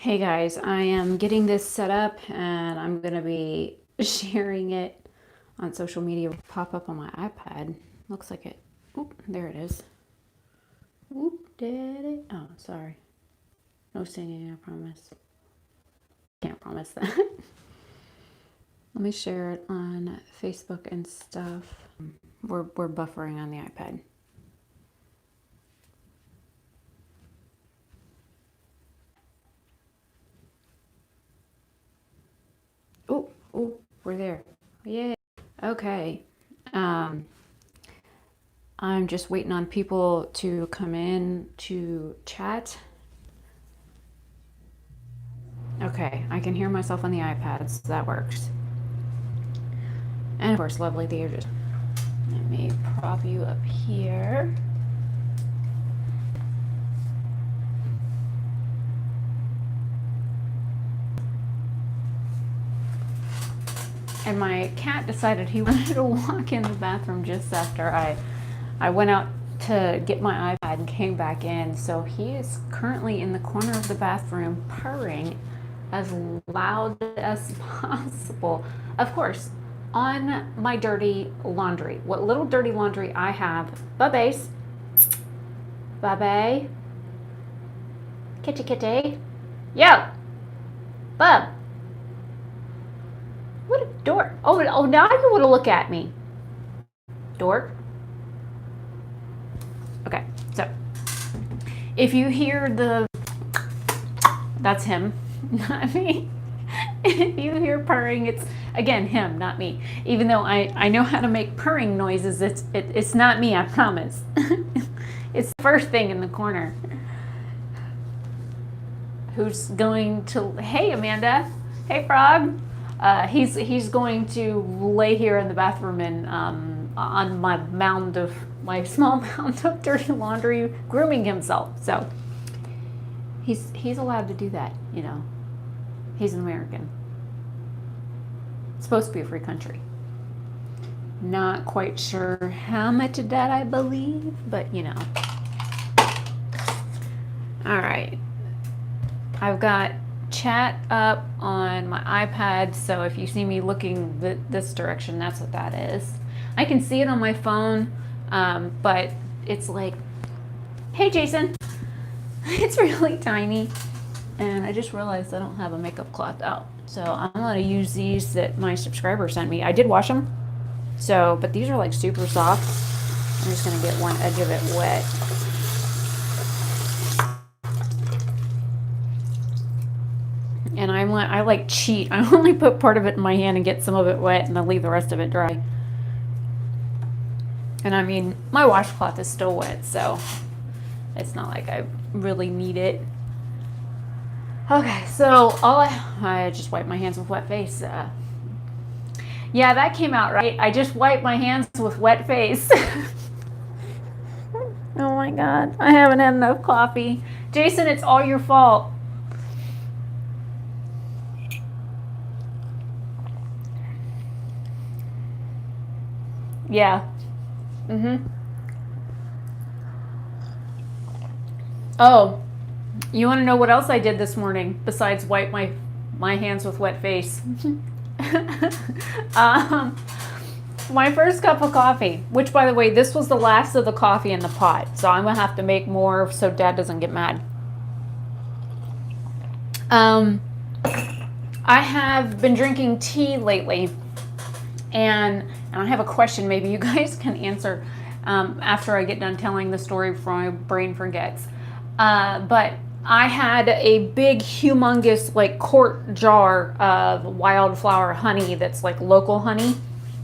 Hey guys, I am getting this set up and I'm going to be sharing it on social media. It'll pop up on my iPad. Looks like it. Oop, there it is. Oop, did it? Oh, sorry. No singing, I promise. Can't promise that. Let me share it on Facebook and stuff. We're buffering on the iPad. Oh, we're there. Yay. Okay. I'm just waiting on people to come in to chat. Okay, I can hear myself on the iPad, so that works. And of course, lovely theaters. Let me prop you up here. And my cat decided he wanted to walk in the bathroom just after I went out to get my iPad and came back in. So he is currently in the corner of the bathroom purring as loud as possible. Of course, on my dirty laundry. What little dirty laundry I have. Bubbies. Bubby. Kitty kitty. Yo. Bub. What a dork. Oh, now you want to look at me. Dork. Okay, so if you hear the, that's him, not me. If you hear purring, it's again him, not me. Even though I know how to make purring noises, it's not me, I promise. It's the first thing in the corner. Who's going to? Hey, Amanda. Hey, Frog. He's going to lay here in the bathroom and on my small mound of dirty laundry, grooming himself. So he's allowed to do that, you know. He's an American. It's supposed to be a free country. Not quite sure how much of that I believe, but you know. All right. I've got chat up on my iPad, so if you see me looking this direction, that's what that is. I can see it on my phone, but it's like, hey Jason. It's really tiny, and I just realized I don't have a makeup cloth out, so I'm gonna use these that my subscriber sent me. I did wash them, so but these are like super soft. I'm just gonna get one edge of it wet. And I like cheat. I only put part of it in my hand and get some of it wet, and I'll leave the rest of it dry. And I mean, my washcloth is still wet, so it's not like I really need it. Okay, so I just wiped my hands with wet face. Yeah, that came out right. I just wiped my hands with wet face. Oh my God, I haven't had enough coffee. Jason, it's all your fault. Yeah. Oh, you want to know what else I did this morning besides wipe my hands with wet face? My first cup of coffee, which by the way, this was the last of the coffee in the pot, so I'm gonna have to make more so Dad doesn't get mad. I have been drinking tea lately, and I have a question maybe you guys can answer after I get done telling the story before my brain forgets. But I had a big, humongous, like quart jar of wildflower honey that's like local honey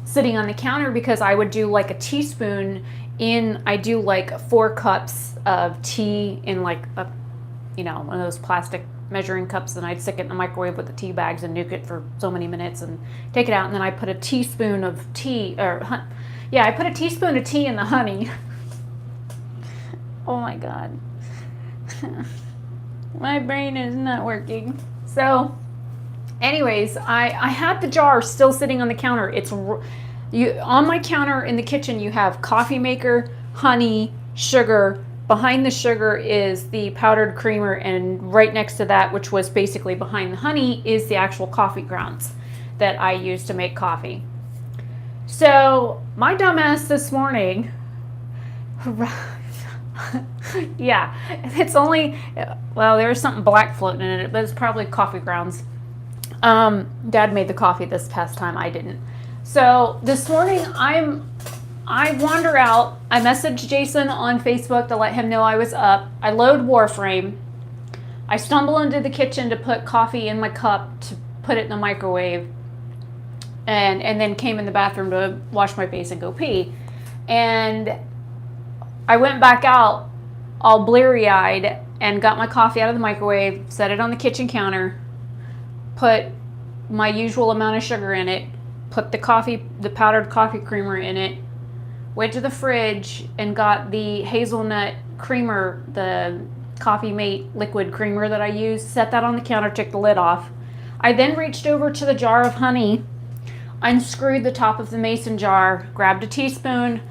sitting on the counter because I would do like a teaspoon I do like 4 cups of tea in like a, you know, one of those plastic measuring cups, and I'd stick it in the microwave with the tea bags and nuke it for so many minutes and take it out, and then I put a teaspoon of tea, I put a teaspoon of tea in the honey. Oh my God. My brain is not working. So anyways, I had the jar still sitting on the counter. On my counter in the kitchen, you have coffee maker, honey, sugar, behind the sugar is the powdered creamer, and right next to that, which was basically behind the honey, is the actual coffee grounds that I use to make coffee. So my dumbass this morning, yeah, it's only, well, there's something black floating in it, but it's probably coffee grounds. Dad made the coffee this past time, I didn't. So this morning I wander out, I message Jason on Facebook to let him know I was up. I load Warframe. I stumble into the kitchen to put coffee in my cup to put it in the microwave. And then came in the bathroom to wash my face and go pee. And I went back out all bleary-eyed and got my coffee out of the microwave, set it on the kitchen counter, put my usual amount of sugar in it, put the powdered coffee creamer in it, went to the fridge and got the hazelnut creamer, the Coffee Mate liquid creamer that I use, set that on the counter, took the lid off. I then reached over to the jar of honey, unscrewed the top of the mason jar, grabbed a teaspoon,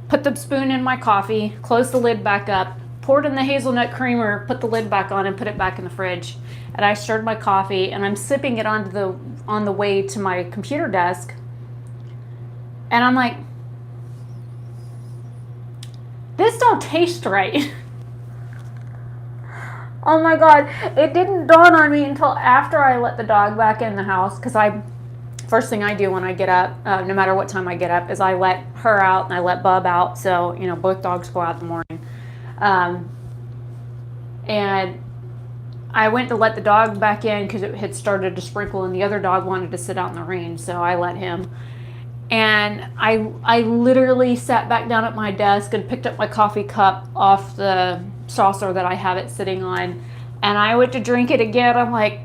put the spoon in my coffee, closed the lid back up, poured in the hazelnut creamer, put the lid back on, and put it back in the fridge. And I stirred my coffee, and I'm sipping it on the way to my computer desk. And I'm like, this don't taste right. Oh my God. It didn't dawn on me until after I let the dog back in the house, because first thing I do when I get up, no matter what time I get up, is I let her out and I let Bub out. So, both dogs go out in the morning. And I went to let the dog back in because it had started to sprinkle and the other dog wanted to sit out in the rain. So I let him. And I literally sat back down at my desk and picked up my coffee cup off the saucer that I have it sitting on. And I went to drink it again. I'm like,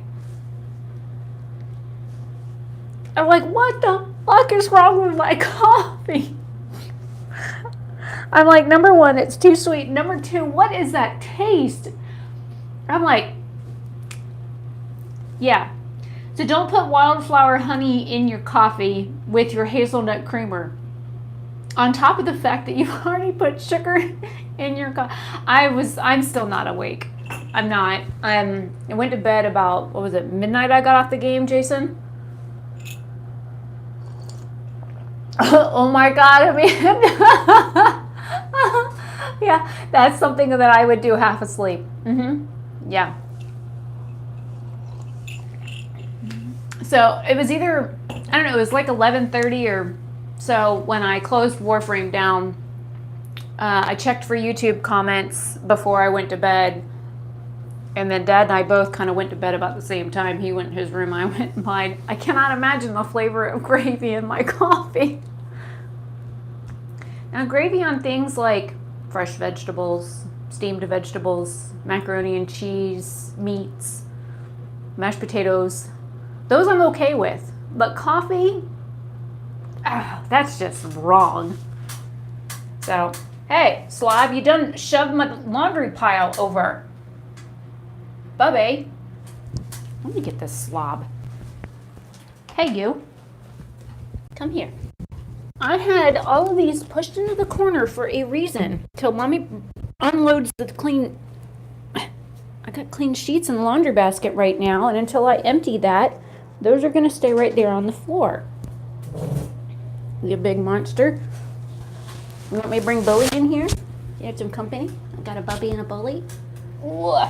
what the fuck is wrong with my coffee? I'm like, number one, it's too sweet. Number two, what is that taste? I'm like, yeah. So don't put wildflower honey in your coffee with your hazelnut creamer. On top of the fact that you've already put sugar in your coffee. I'm still not awake. I'm not. I went to bed about, what was it, midnight I got off the game, Jason? Oh my God, I mean, yeah, that's something that I would do half asleep. Yeah. So it was either, I don't know, it was like 11:30 or so when I closed Warframe down. I checked for YouTube comments before I went to bed. And then Dad and I both kind of went to bed about the same time. He went in his room, I went in mine. I cannot imagine the flavor of gravy in my coffee. Now, gravy on things like fresh vegetables, steamed vegetables, macaroni and cheese, meats, mashed potatoes, those I'm okay with. But coffee, that's just wrong. So, hey, slob, you done shoved my laundry pile over. Bubby, let me get this slob. Hey, you. Come here. I had all of these pushed into the corner for a reason. Till Mommy unloads the clean... I got clean sheets in the laundry basket right now, and until I empty that, those are going to stay right there on the floor. You big monster. You want me to bring Bully in here? You have some company? I got a Bubby and a Bully. Whoa.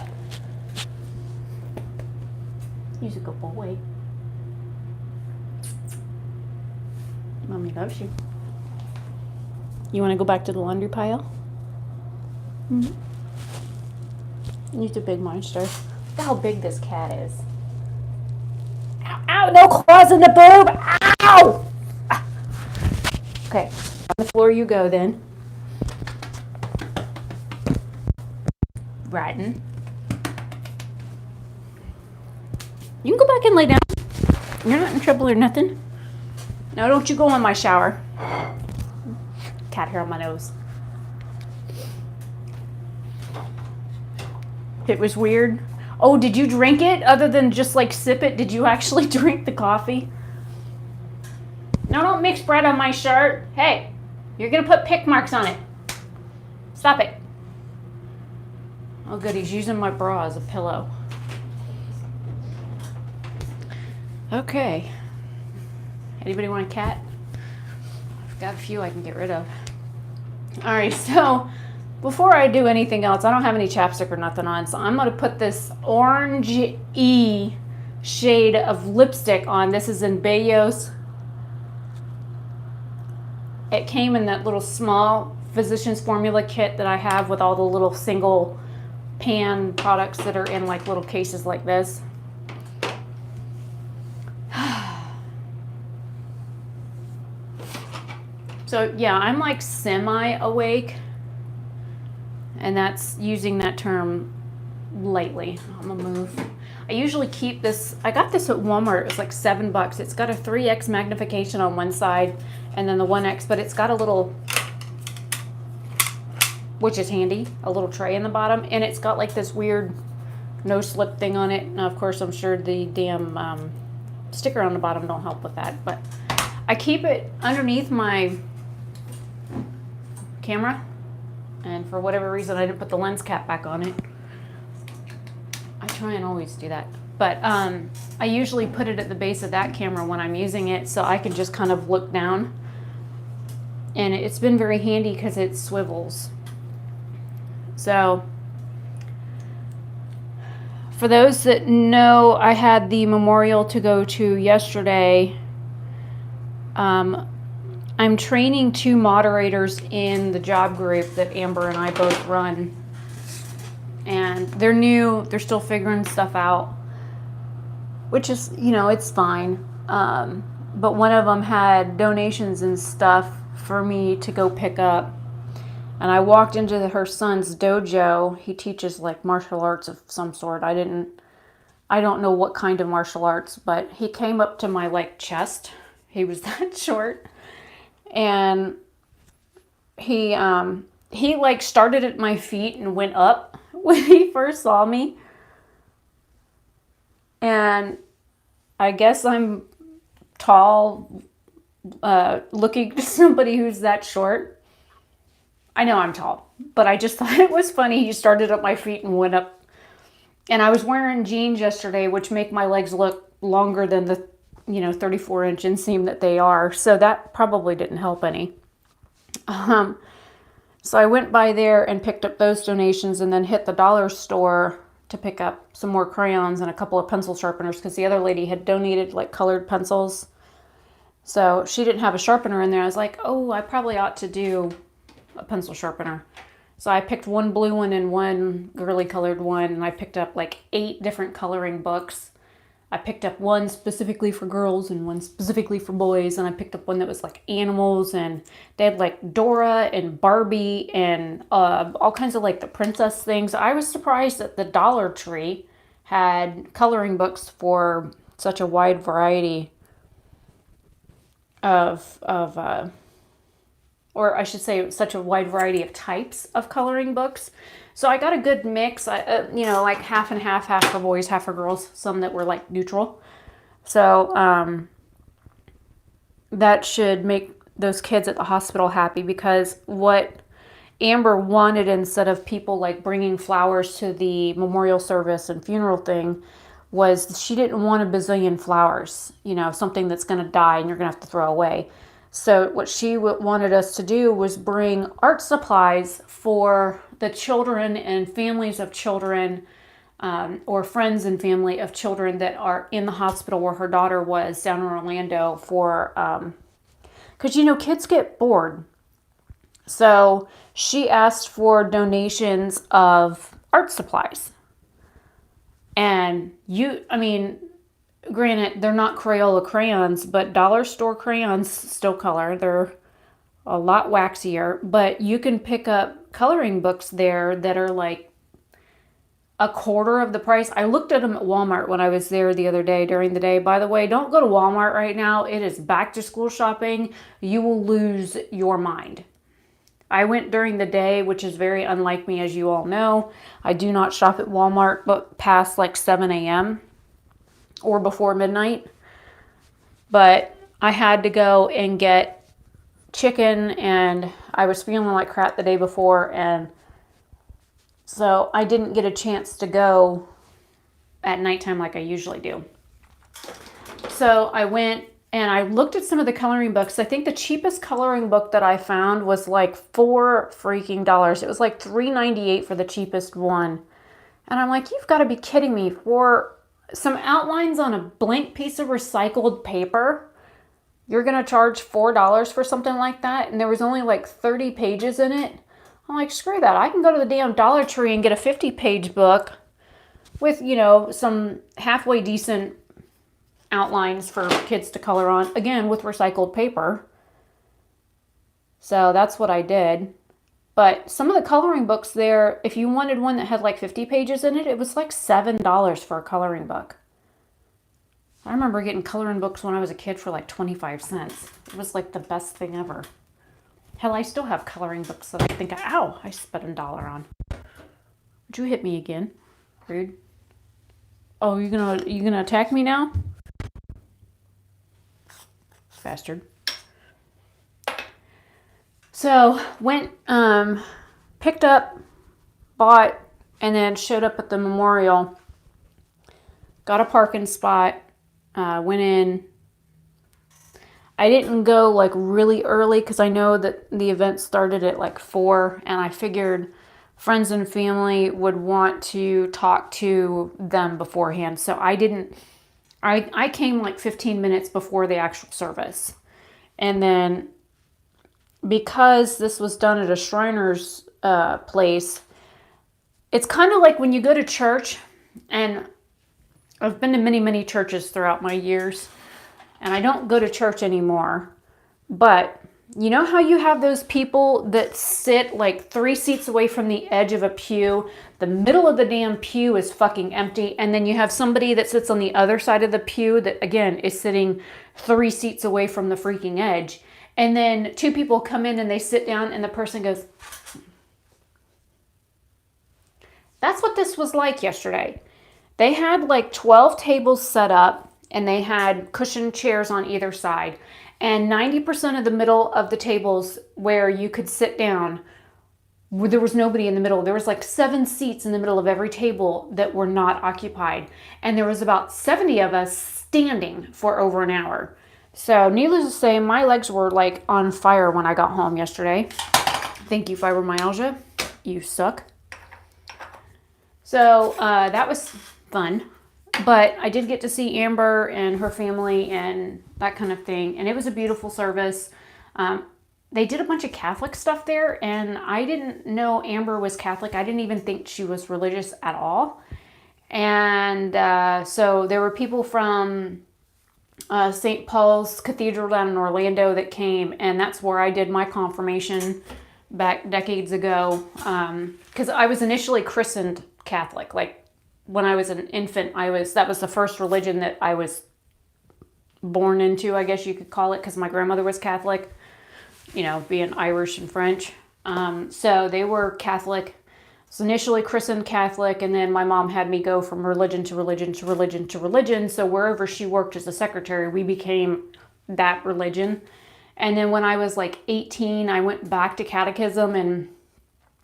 He's a good boy. Mommy loves you. You want to go back to the laundry pile? Mm-hmm. He's a big monster. Look how big this cat is. Ow, ow, no claws in the boob! Ow! Ah. Okay, on the floor you go then. Rotten. You can go back and lay down. You're not in trouble or nothing. No, don't you go in my shower. Cat hair on my nose. It was weird. Oh, did you drink it? Other than just like sip it, did you actually drink the coffee? No, don't mix bread on my shirt. Hey, you're gonna put pick marks on it. Stop it. Oh, good. He's using my bra as a pillow. Okay. Anybody want a cat? I've got a few I can get rid of. All right, so before I do anything else, I don't have any chapstick or nothing on, so I'm going to put this orangey shade of lipstick on. This is in Bayos. It came in that little small Physicians Formula kit that I have with all the little single pan products that are in like little cases like this. So yeah, I'm like semi-awake, and that's using that term lightly. I'm gonna move. I usually keep this, I got this at Walmart, it was like $7. It's got a 3x magnification on one side and then the 1x, but it's got a little, which is handy, a little tray in the bottom, and it's got like this weird no slip thing on it. Now of course I'm sure the damn sticker on the bottom don't help with that, but I keep it underneath my camera, and for whatever reason I didn't put the lens cap back on it. I try and always do that, but I usually put it at the base of that camera when I'm using it so I can just kind of look down, and it's been very handy because it swivels. So for those that know, I had the memorial to go to yesterday. I'm training 2 moderators in the job group that Amber and I both run. And they're new, they're still figuring stuff out, which is, you know, it's fine. But one of them had donations and stuff for me to go pick up. And I walked into her son's dojo. He teaches like martial arts of some sort. I don't know what kind of martial arts, but he came up to my like chest. He was that short. And he like started at my feet and went up when he first saw me. And I guess I'm tall, looking to somebody who's that short. I know I'm tall, but I just thought it was funny. He started at my feet and went up. And I was wearing jeans yesterday, which make my legs look longer than the 34-inch inseam that they are. So that probably didn't help any. So I went by there and picked up those donations and then hit the dollar store to pick up some more crayons and a couple of pencil sharpeners because the other lady had donated like colored pencils. So she didn't have a sharpener in there. I was like, oh, I probably ought to do a pencil sharpener. So I picked one blue one and one girly colored one, and I picked up like 8 different coloring books. I picked up one specifically for girls and one specifically for boys, and I picked up one that was like animals, and they had like Dora and Barbie and all kinds of like the princess things. I was surprised that the Dollar Tree had coloring books for such a wide variety or I should say such a wide variety of types of coloring books. So I got a good mix, like half and half for boys, half for girls, some that were like neutral. So that should make those kids at the hospital happy, because what Amber wanted, instead of people like bringing flowers to the memorial service and funeral thing, was she didn't want a bazillion flowers, something that's going to die and you're going to have to throw away. So what she wanted us to do was bring art supplies for the children and families of children, or friends and family of children that are in the hospital where her daughter was down in Orlando for, because, kids get bored. So she asked for donations of art supplies. And granted, they're not Crayola crayons, but dollar store crayons still color. They're a lot waxier, but you can pick up coloring books there that are like a quarter of the price. I looked at them at Walmart when I was there the other day during the day. By the way, don't go to Walmart right now. It is back to school shopping. You will lose your mind. I went during the day, which is very unlike me, as you all know. I do not shop at Walmart but past like 7 a.m. or before midnight. But I had to go and get chicken, and I was feeling like crap the day before, and So I didn't get a chance to go at nighttime like I usually do. So I went and I looked at some of the coloring books. I think the cheapest coloring book that I found was like $4 freaking dollars. It was like $3.98 for the cheapest one. And I'm like, you've got to be kidding me. For some outlines on a blank piece of recycled paper, you're going to charge $4 for something like that? And there was only like 30 pages in it. I'm like, screw that. I can go to the damn Dollar Tree and get a 50-page book with, you know, some halfway decent outlines for kids to color on, again, with recycled paper. So that's what I did. But some of the coloring books there, if you wanted one that had like 50 pages in it, it was like $7 for a coloring book. I remember getting coloring books when I was a kid for like 25 cents. It was like the best thing ever. Hell, I still have coloring books that I think, ow, I spent $1 on. Would you hit me again? Rude. Oh, you gonna attack me now? Bastard. So went, picked up, bought, and then showed up at the memorial. Got a parking spot. Went in. I didn't go like really early because I know that the event started at like 4, and I figured friends and family would want to talk to them beforehand. So I didn't. I came like 15 minutes before the actual service, and then because this was done at a Shriner's place, it's kind of like when you go to church, and I've been to many, many churches throughout my years, and I don't go to church anymore, but you know how you have those people that sit like 3 seats away from the edge of a pew? The middle of the damn pew is fucking empty, and then you have somebody that sits on the other side of the pew that, again, is sitting 3 seats away from the freaking edge. And then 2 people come in and they sit down and the person goes, that's what this was like yesterday. They had like 12 tables set up and they had cushioned chairs on either side. And 90% of the middle of the tables where you could sit down, there was nobody in the middle. There was like 7 seats in the middle of every table that were not occupied. And there was about 70 of us standing for over an hour. So needless to say, my legs were like on fire when I got home yesterday. Thank you, fibromyalgia. You suck. So that was fun. But I did get to see Amber and her family and that kind of thing. And it was a beautiful service. They did a bunch of Catholic stuff there. And I didn't know Amber was Catholic. I didn't even think she was religious at all. And so there were people from St. Paul's Cathedral down in Orlando that came, and that's where I did my confirmation back decades ago, because I was initially christened Catholic. Like when I was an infant, that was the first religion that I was born into, I guess you could call it, because my grandmother was Catholic, you know, being Irish and French. So they were Catholic. I was initially christened Catholic, and then my mom had me go from religion to religion to religion to religion. So wherever she worked as a secretary, we became that religion. And then when I was like 18, I went back to catechism and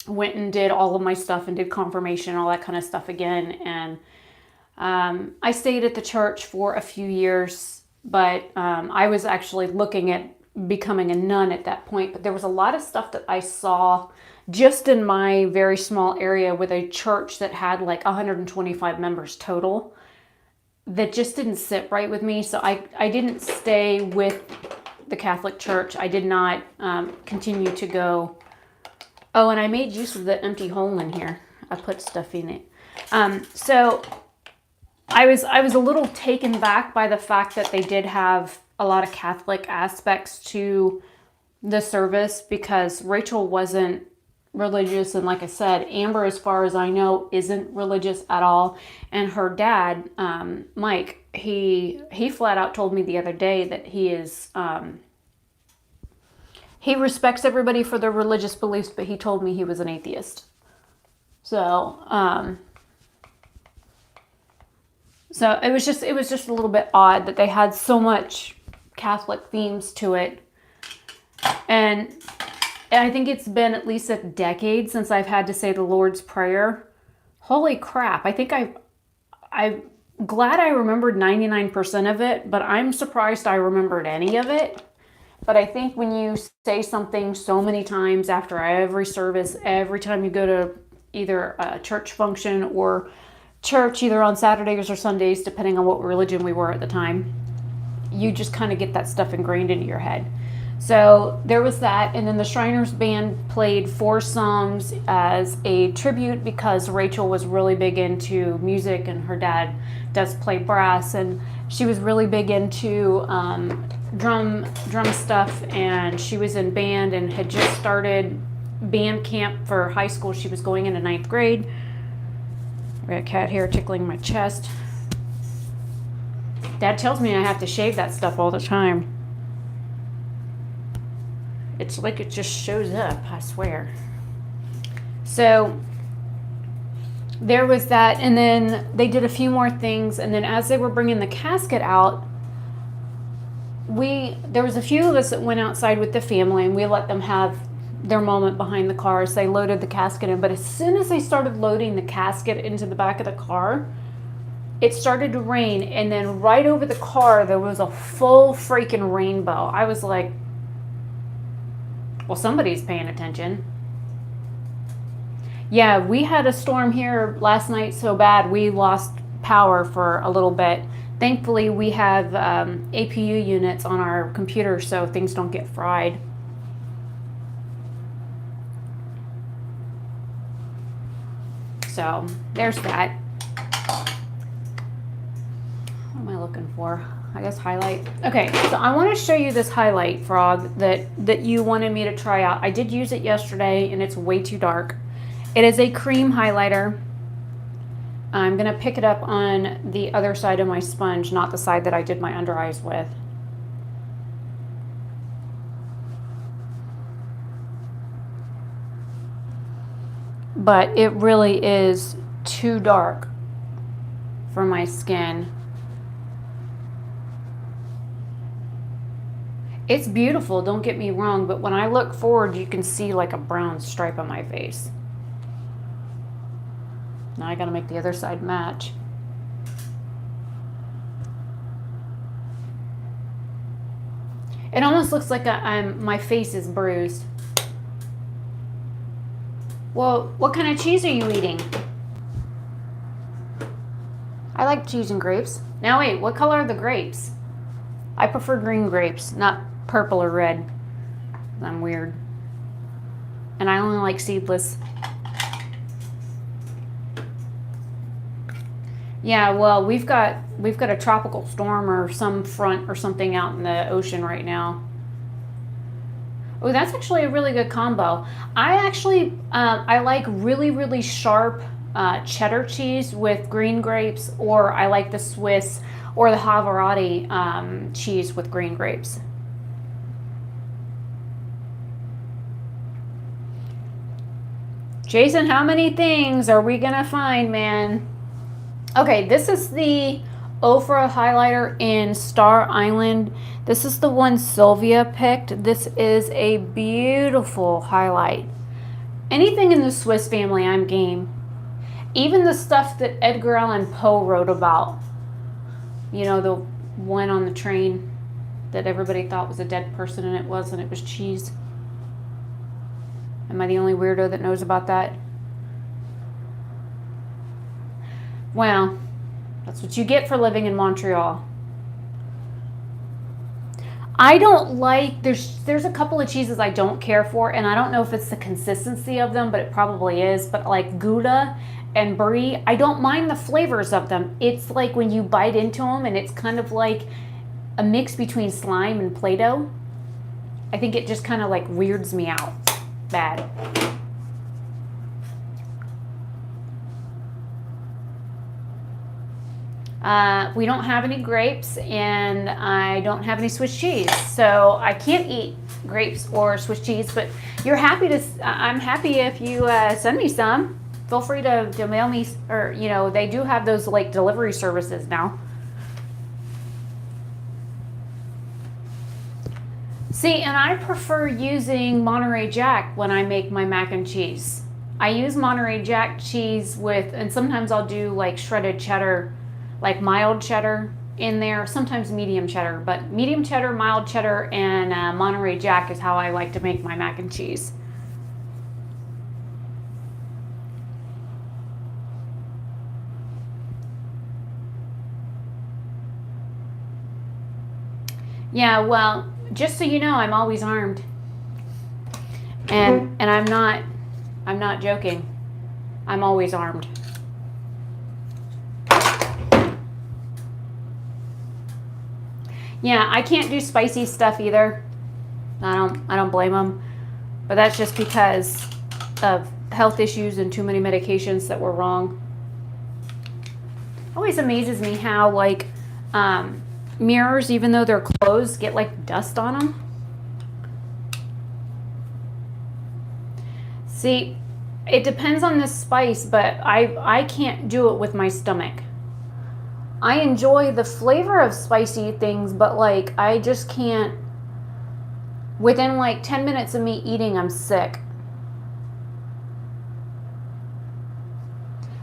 went and did all of my stuff and did confirmation, all that kind of stuff again. And I stayed at the church for a few years, but I was actually looking at becoming a nun at that point. But there was a lot of stuff that I saw just in my very small area with a church that had like 125 members total that just didn't sit right with me. So I didn't stay with the Catholic Church. I did not continue to go. Oh, and I made use of the empty hole in here. I put stuff in it. So I was a little taken back by the fact that they did have a lot of Catholic aspects to the service, because Rachel wasn't religious, and like I said, Amber, as far as I know, isn't religious at all. And her dad, Mike, he flat out told me the other day that he is he respects everybody for their religious beliefs, but he told me he was an atheist. So so it was just a little bit odd that they had so much Catholic themes to it. And I think it's been at least a decade since I've had to say the Lord's Prayer. Holy crap. I think I'm glad I remembered 99% of it, but I'm surprised I remembered any of it. But I think when you say something so many times after every service, every time you go to either a church function or church, either on Saturdays or Sundays, depending on what religion we were at the time, you just kind of get that stuff ingrained into your head. So there was that, and then the Shriners Band played 4 songs as a tribute because Rachel was really big into music, and her dad does play brass, and she was really big into drum stuff, and she was in band and had just started band camp for high school. She was going into 9th grade. I got a cat hair tickling my chest. Dad tells me I have to shave that stuff all the time. It's like it just shows up, I swear. So there was that, and then they did a few more things, and then as they were bringing the casket out, there was a few of us that went outside with the family, and we let them have their moment behind the car as they loaded the casket in. But as soon as they started loading the casket into the back of the car, it started to rain, and then right over the car there was a full freaking rainbow. I was like, well, somebody's paying attention. Yeah, we had a storm here last night so bad we lost power for a little bit. Thankfully, we have APU units on our computer so things don't get fried. So there's that. What am I looking for? I guess highlight. Okay, so I want to show you this highlight frog that you wanted me to try out. I did use it yesterday and it's way too dark. It is a cream highlighter. I'm going to pick it up on the other side of my sponge, not the side that I did my under eyes with. But it really is too dark for my skin. It's beautiful, don't get me wrong, but when I look forward, you can see like a brown stripe on my face. Now I gotta make the other side match. It almost looks like my face is bruised. Well, what kind of cheese are you eating? I like cheese and grapes. Now wait, what color are the grapes? I prefer green grapes, not purple or red. I'm weird. And I only like seedless. Yeah, well, we've got a tropical storm or some front or something out in the ocean right now. Oh, that's actually a really good combo. I like really, really sharp cheddar cheese with green grapes, or I like the Swiss or the Havarti cheese with green grapes. Jason, how many things are we gonna find, man? Okay, this is the Ofra highlighter in Star Island. This is the one Sylvia picked. This is a beautiful highlight. Anything in the Swiss family, I'm game. Even the stuff that Edgar Allan Poe wrote about. You know, the one on the train that everybody thought was a dead person and it wasn't. It was cheese. Am I the only weirdo that knows about that? Well, that's what you get for living in Montreal. I don't like, there's a couple of cheeses I don't care for, and I don't know if it's the consistency of them, but it probably is. But like Gouda and Brie, I don't mind the flavors of them. It's like when you bite into them and it's kind of like a mix between slime and Play-Doh. I think it just kind of like weirds me out. Bad. We don't have any grapes and I don't have any Swiss cheese, so I can't eat grapes or Swiss cheese, but I'm happy if you send me some. Feel free to mail me, or you know, they do have those like delivery services now. See, and I prefer using Monterey Jack when I make my mac and cheese. I use Monterey Jack cheese with, and sometimes I'll do like shredded cheddar, like mild cheddar in there, sometimes medium cheddar, but medium cheddar, mild cheddar, and Monterey Jack is how I like to make my mac and cheese. Yeah, well, just so you know, I'm always armed. And I'm not joking. I'm always armed. Yeah, I can't do spicy stuff either. I don't blame them. But that's just because of health issues and too many medications that were wrong. Always amazes me how like mirrors, even though they're closed, get like dust on them. See, it depends on the spice, but I can't do it with my stomach. I enjoy the flavor of spicy things, but like I just can't. Within like 10 minutes of me eating, I'm sick.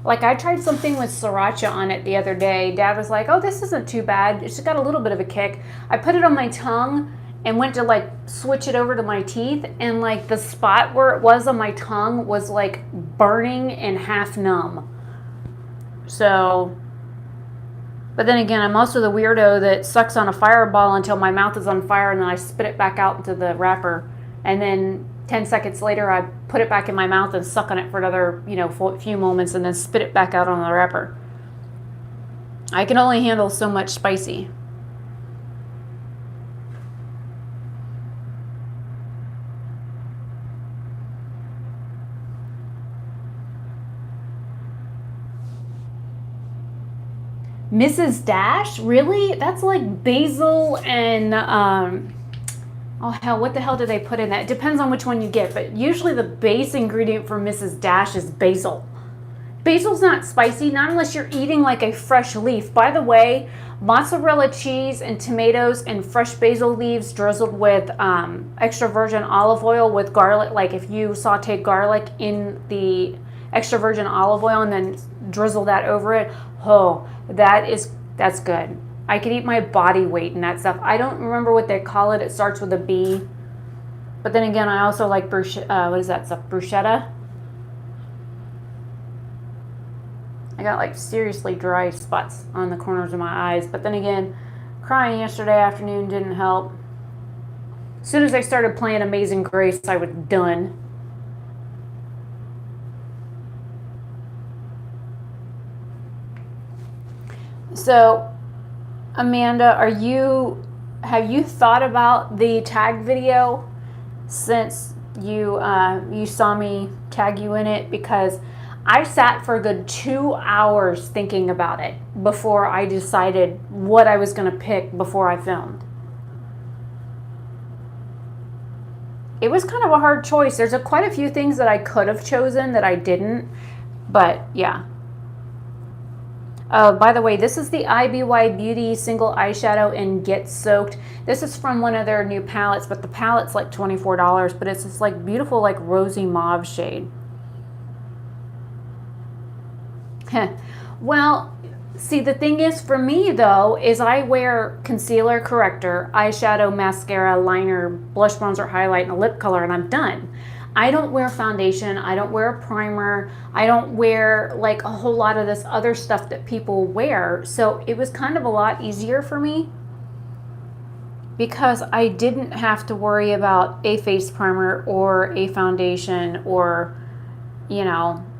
Like I tried something with sriracha on it the other day. Dad was like, oh, this isn't too bad. It's just got a little bit of a kick. I put it on my tongue and went to like switch it over to my teeth, and like the spot where it was on my tongue was like burning and half numb. So, but then again, I'm also the weirdo that sucks on a fireball until my mouth is on fire, and then I spit it back out into the wrapper, and then 10 seconds later I put it back in my mouth and suck on it for another, few moments, and then spit it back out on the wrapper. I can only handle so much spicy. Mrs. Dash? Really? That's like basil and, oh hell, what the hell do they put in that? It depends on which one you get, but usually the base ingredient for Mrs. Dash is basil. Basil's not spicy, not unless you're eating like a fresh leaf. By the way, mozzarella cheese and tomatoes and fresh basil leaves drizzled with extra virgin olive oil with garlic. Like if you saute garlic in the extra virgin olive oil and then drizzle that over it, oh, that's good. I could eat my body weight in that stuff. I don't remember what they call it. It starts with a B. But then again, I also like what is that stuff? Bruschetta. I got like seriously dry spots on the corners of my eyes. But then again, crying yesterday afternoon didn't help. As soon as I started playing Amazing Grace, I was done. So, Amanda, have you thought about the tag video since you saw me tag you in it? Because I sat for a good 2 hours thinking about it before I decided what I was going to pick before I filmed. It was kind of a hard choice. There's quite a few things that I could have chosen that I didn't, but yeah. By the way, this is the IBY Beauty Single Eyeshadow in Get Soaked. This is from one of their new palettes, but the palette's like $24, but it's this like beautiful like rosy mauve shade. Well, see, the thing is for me though, is I wear concealer, corrector, eyeshadow, mascara, liner, blush, bronzer, highlight, and a lip color, and I'm done. I don't wear foundation, I don't wear a primer, I don't wear like a whole lot of this other stuff that people wear. So it was kind of a lot easier for me because I didn't have to worry about a face primer or a foundation or,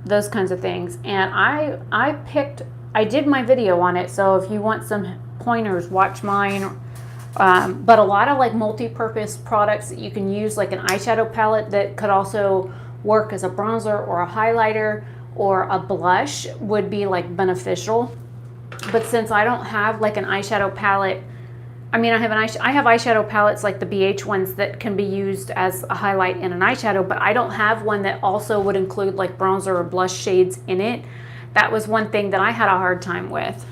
those kinds of things. And I did my video on it, so if you want some pointers, watch mine. But a lot of like multi-purpose products that you can use, like an eyeshadow palette that could also work as a bronzer or a highlighter or a blush, would be like beneficial. But since I don't have like an eyeshadow palette, I have eyeshadow palettes like the BH ones that can be used as a highlight and an eyeshadow, but I don't have one that also would include like bronzer or blush shades in it. That was one thing that I had a hard time with.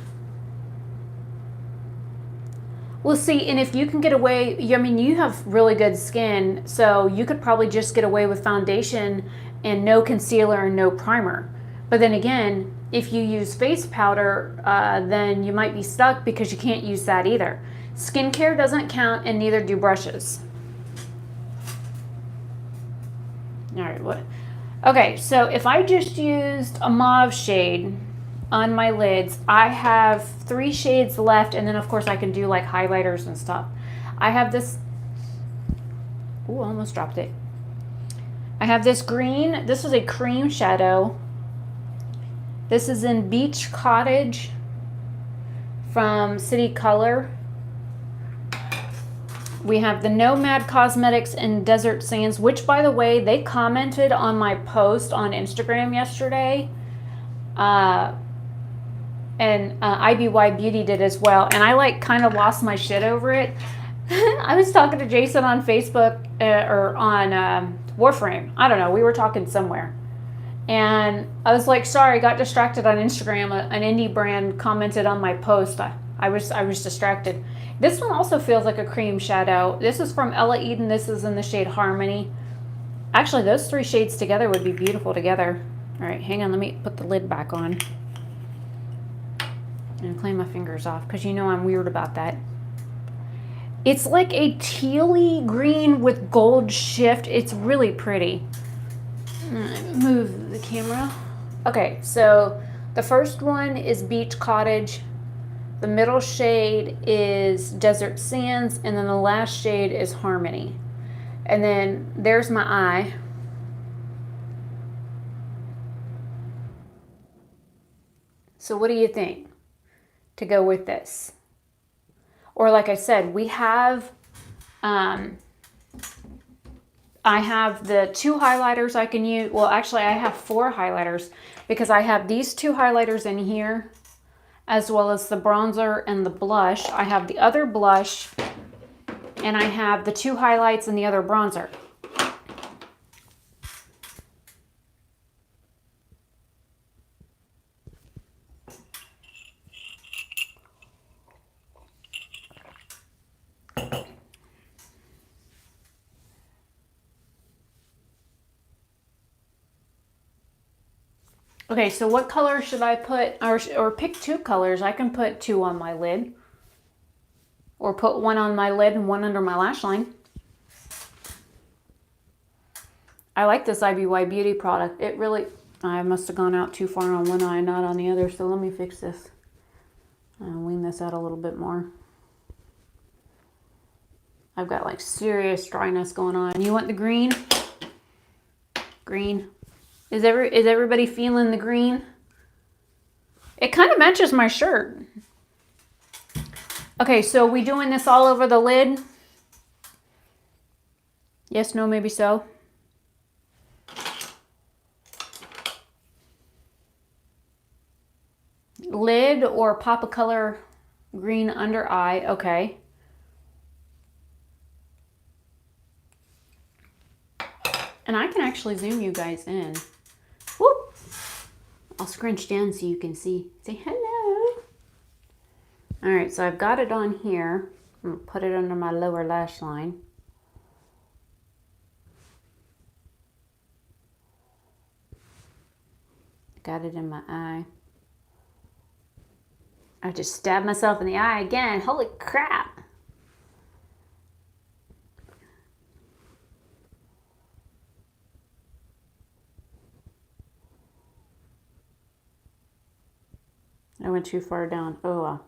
Well, see, and if you can get away, I mean, you have really good skin, so you could probably just get away with foundation and no concealer and no primer. But then again, if you use face powder, then you might be stuck because you can't use that either. Skincare doesn't count, and neither do brushes. All right, what? Okay, so if I just used a mauve shade on my lids, I have 3 shades left, and then of course I can do like highlighters and stuff. I have this, ooh, almost dropped it. I have this green, this is a cream shadow. This is in Beach Cottage from City Color. We have the Nomad Cosmetics in Desert Sands, which, by the way, they commented on my post on Instagram yesterday. And IBY Beauty did as well. And I like kind of lost my shit over it. I was talking to Jason on Facebook or on Warframe. I don't know. We were talking somewhere. And I was like, sorry, I got distracted on Instagram. An indie brand commented on my post. I was distracted. This one also feels like a cream shadow. This is from Ella Eden. This is in the shade Harmony. Actually, those 3 shades together would be beautiful together. All right, hang on. Let me put the lid back on. And clean my fingers off because you know I'm weird about that. It's like a tealy green with gold shift. It's really pretty. Move the camera. Okay, so the first one is Beach Cottage. The middle shade is Desert Sands, and then the last shade is Harmony. And then there's my eye. So what do you think to go with this? Or like I said, we have, I have the 2 highlighters I can use. Well, actually I have 4 highlighters because I have these 2 highlighters in here, as well as the bronzer and the blush. I have the other blush, and I have the 2 highlights and the other bronzer. Okay, so what color should I put, or pick 2 colors? I can put 2 on my lid, or put 1 on my lid and 1 under my lash line. I like this IBY Beauty product. It really, I must have gone out too far on one eye, not on the other, so let me fix this. I'll wean this out a little bit more. I've got like serious dryness going on. You want the green? Green. Is everybody feeling the green? It kind of matches my shirt. Okay, so we doing this all over the lid? Yes, no, maybe so. Lid or pop a color green under eye. Okay. And I can actually zoom you guys in. Whoop! I'll scrunch down so you can see. Say hello. All right, so I've got it on here. I'm gonna put it under my lower lash line. Got it in my eye. I just stabbed myself in the eye again. Holy crap. I went too far down. Oh, well.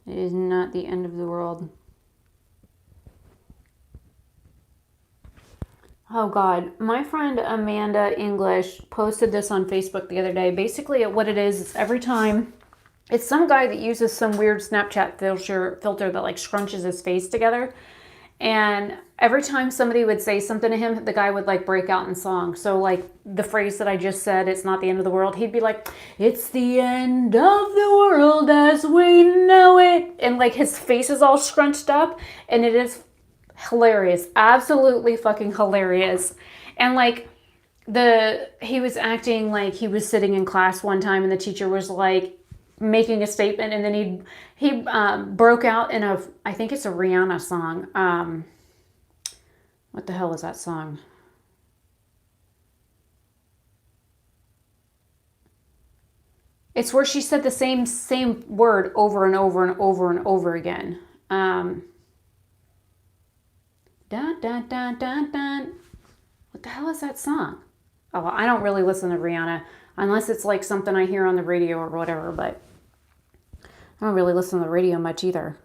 It is not the end of the world. Oh God, my friend Amanda English posted this on Facebook the other day. Basically what it is every time, it's some guy that uses some weird Snapchat filter that like scrunches his face together. And every time somebody would say something to him, the guy would like break out in song. So like the phrase that I just said, it's not the end of the world, he'd be like, it's the end of the world as we know it. And like his face is all scrunched up, and it is hilarious. Absolutely fucking hilarious. And like he was acting like he was sitting in class one time, and the teacher was like, making a statement, and then he broke out in I think it's a Rihanna song. What the hell is that song? It's where she said the same word over and over and over and over again. Dun, dun, dun, dun, dun. What the hell is that song? Oh, I don't really listen to Rihanna unless it's like something I hear on the radio or whatever, but I don't really listen to the radio much either.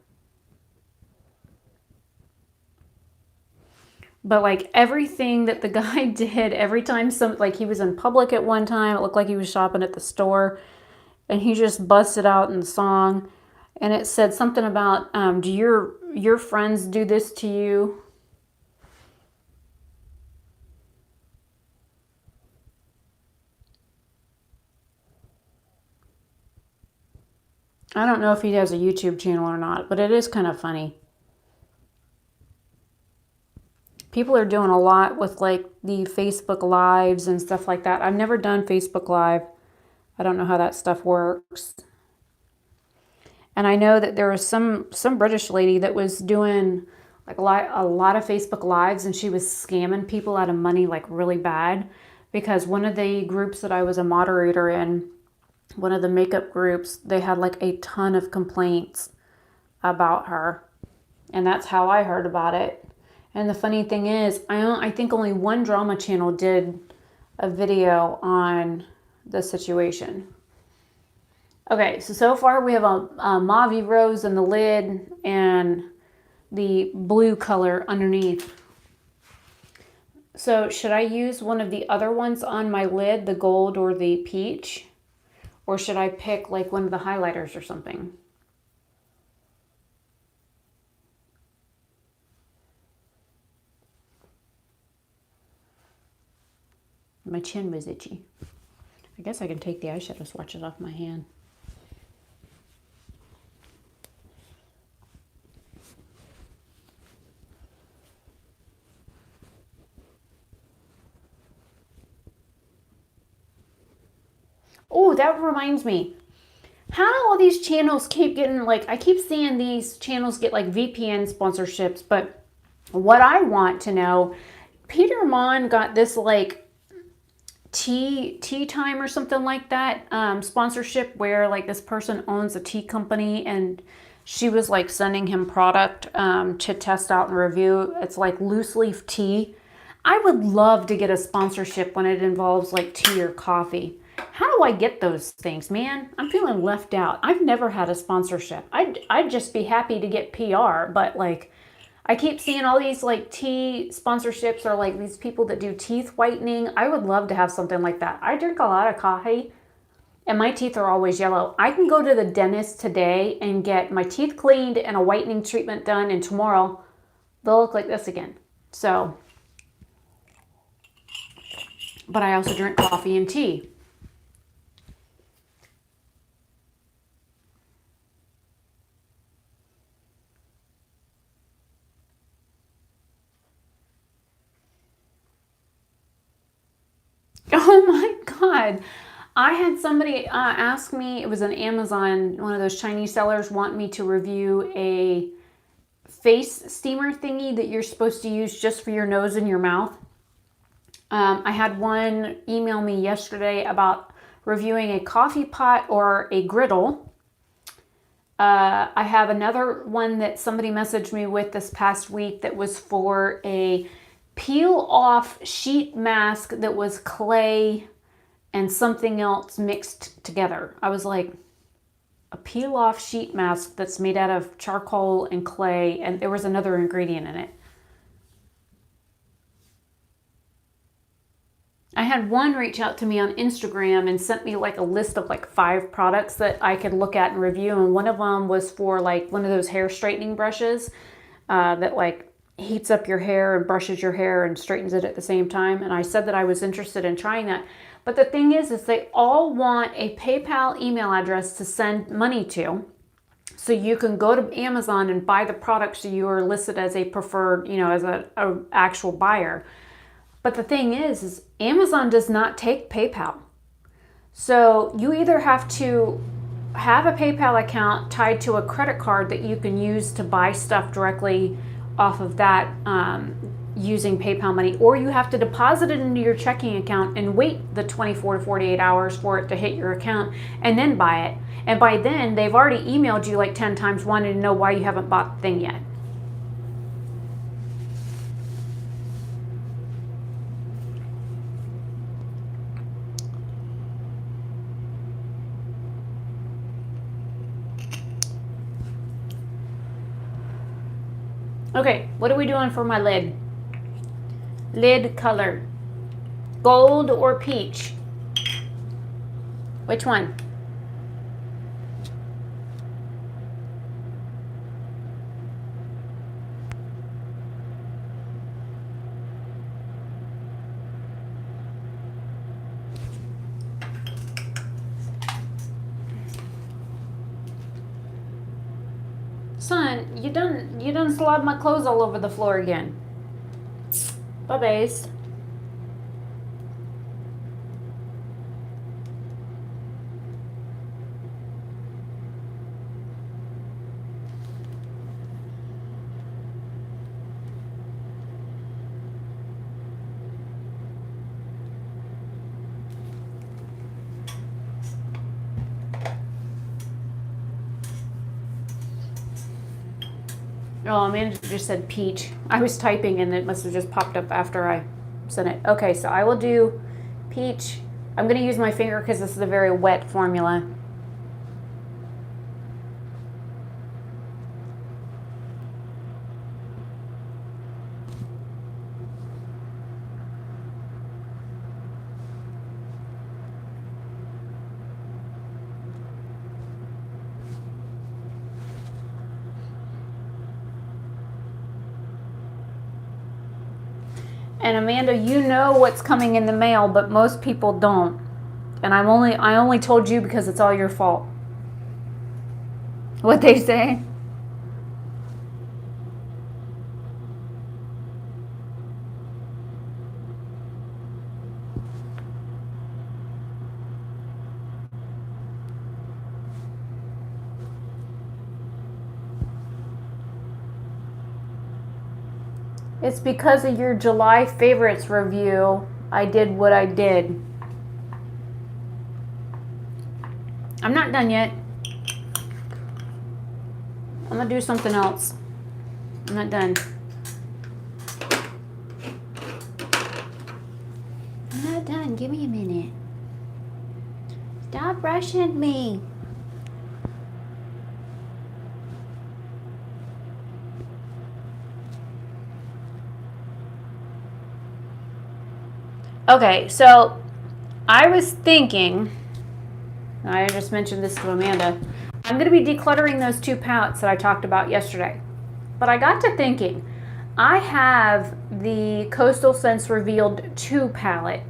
But like everything that the guy did, every time like he was in public at one time, it looked like he was shopping at the store, and he just busted out in the song, and it said something about, do your friends do this to you? I don't know if he has a YouTube channel or not, but it is kind of funny. People are doing a lot with like the Facebook Lives and stuff like that. I've never done Facebook Live. I don't know how that stuff works. And I know that there was some British lady that was doing like a lot of Facebook Lives, and she was scamming people out of money like really bad, because one of the groups that I was a moderator in, one of the makeup groups, they had like a ton of complaints about her. And that's how I heard about it. And the funny thing is, I think only one drama channel did a video on the situation. Okay, so far we have a mauve rose in the lid and the blue color underneath. So should I use one of the other ones on my lid, the gold or the peach? Or should I pick like one of the highlighters or something? My chin was itchy. I guess I can take the eyeshadow swatches off my hand. Oh, that reminds me. How do all these channels keep getting, like, I keep seeing these channels get like VPN sponsorships, but what I want to know, Peter Mon got this like tea time or something like that sponsorship, where like this person owns a tea company, and she was like sending him product to test out and review. It's like loose leaf tea. I would love to get a sponsorship when it involves like tea or coffee. How do I get those things, man? I'm feeling left out. I've never had a sponsorship. I'd just be happy to get PR, but like I keep seeing all these like tea sponsorships, or like these people that do teeth whitening. I would love to have something like that. I drink a lot of coffee and my teeth are always yellow. I can go to the dentist today and get my teeth cleaned and a whitening treatment done, and tomorrow they'll look like this again. So, but I also drink coffee and tea. Oh my God. I had somebody ask me, it was an Amazon, one of those Chinese sellers, want me to review a face steamer thingy that you're supposed to use just for your nose and your mouth. I had one email me yesterday about reviewing a coffee pot or a griddle. I have another one that somebody messaged me with this past week that was for a peel off sheet mask that was clay and something else mixed together. I was like, a peel off sheet mask that's made out of charcoal and clay, and there was another ingredient in it. I had one reach out to me on Instagram and sent me like a list of like 5 products that I could look at and review, and one of them was for like one of those hair straightening brushes that like heats up your hair and brushes your hair and straightens it at the same time. And I said that I was interested in trying that. But the thing is they all want a PayPal email address to send money to. So you can go to Amazon and buy the products you are listed as a preferred, as a actual buyer. But the thing is Amazon does not take PayPal. So you either have to have a PayPal account tied to a credit card that you can use to buy stuff directly off of that using PayPal money, or you have to deposit it into your checking account and wait the 24 to 48 hours for it to hit your account and then buy it. And by then, they've already emailed you like 10 times wanting to know why you haven't bought the thing yet. Okay, what are we doing for my lid? Lid color. Gold or peach? Which one? Son, you done slobbed my clothes all over the floor again. Bye-byes. Oh, Amanda just said peach. I was typing and it must have just popped up after I sent it. Okay, so I will do peach. I'm going to use my finger because this is a very wet formula. And Amanda, you know what's coming in the mail, but most people don't. And I only told you because it's all your fault. What they say? It's because of your July favorites review, I did what I did. I'm not done yet. I'm gonna do something else. I'm not done. I'm not done. Give me a minute. Stop rushing me. Okay, so I was thinking, I just mentioned this to Amanda, I'm going to be decluttering those 2 palettes that I talked about yesterday. But I got to thinking, I have the Coastal Scents Revealed 2 palette,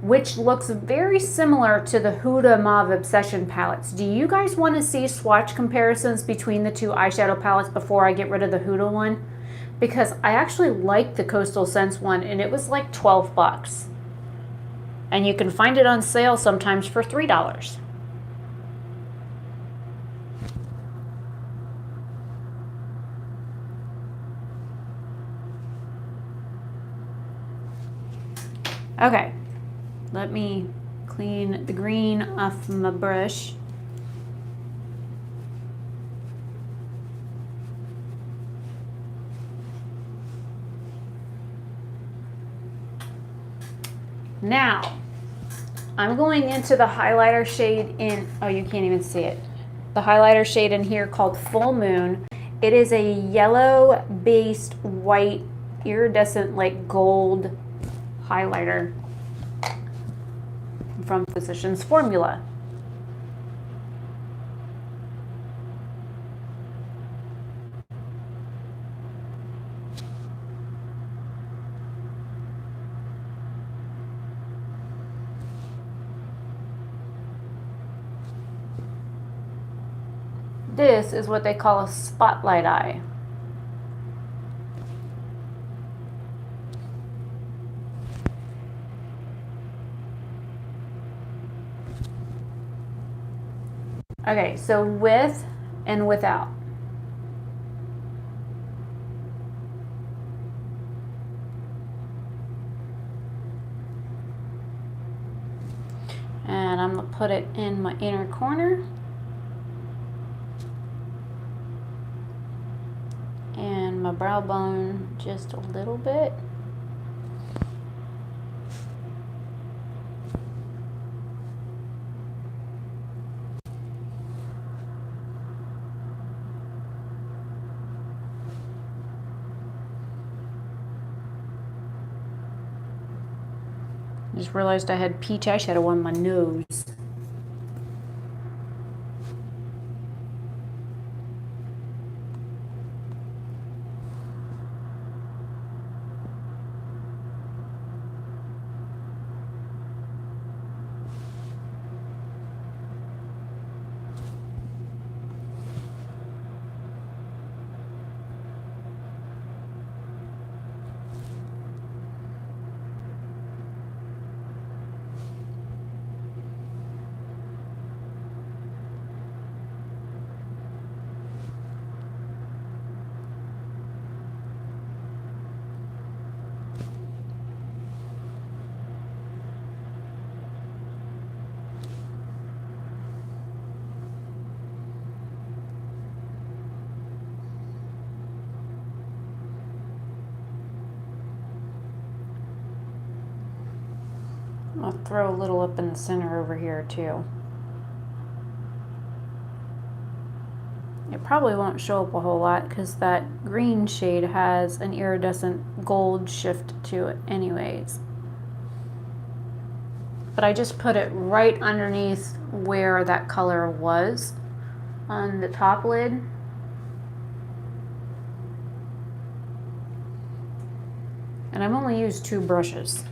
which looks very similar to the Huda Mauve Obsession palettes. Do you guys want to see swatch comparisons between the 2 eyeshadow palettes before I get rid of the Huda one? Because I actually like the Coastal Scents one, and it was like 12 bucks. And you can find it on sale sometimes for $3. Okay, let me clean the green off my brush. Now, I'm going into the highlighter shade in, oh, you can't even see it. The highlighter shade in here called Full Moon. It is a yellow-based white iridescent like gold highlighter from Physicians Formula. This is what they call a spotlight eye. Okay, so with and without. And I'm gonna put it in my inner corner. And my brow bone just a little bit. Just realized I had peach eyeshadow on my nose. I'll throw a little up in the center over here too. It probably won't show up a whole lot because that green shade has an iridescent gold shift to it anyways. But I just put it right underneath where that color was on the top lid. And I've only used 2 brushes.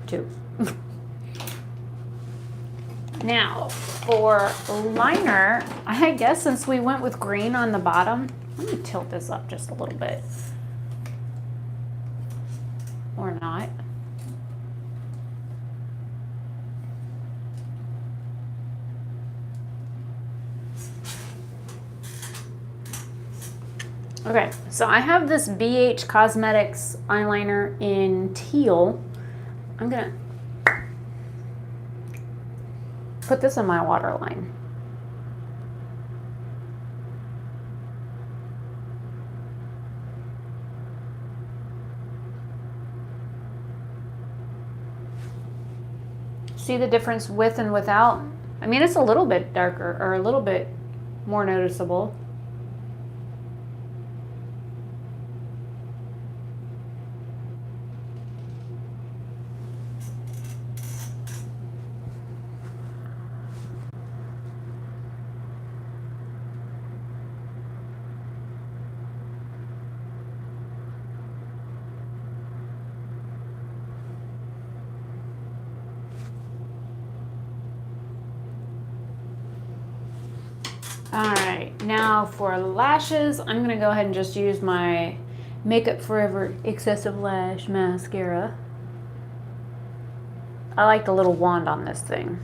2. Now, for liner, I guess since we went with green on the bottom, let me tilt this up just a little bit. Or not. Okay, so I have this BH Cosmetics eyeliner in teal. I'm gonna put this in my waterline. See the difference with and without? I mean, it's a little bit darker or a little bit more noticeable. All right, now for lashes, I'm gonna go ahead and just use my Makeup Forever Excessive Lash Mascara. I like the little wand on this thing.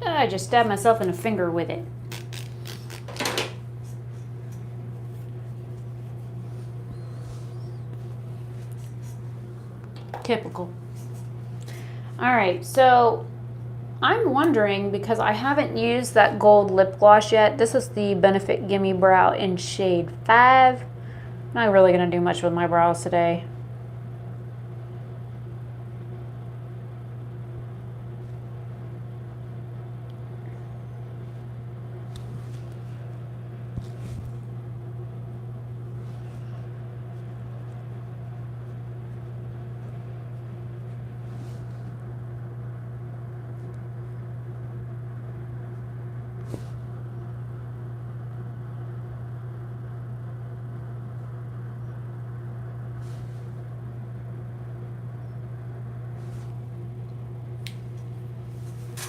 I just stabbed myself in the finger with it. Typical. All right, so I'm wondering, because I haven't used that gold lip gloss yet. This is the Benefit Gimme Brow in shade 5. I'm not really gonna do much with my brows today.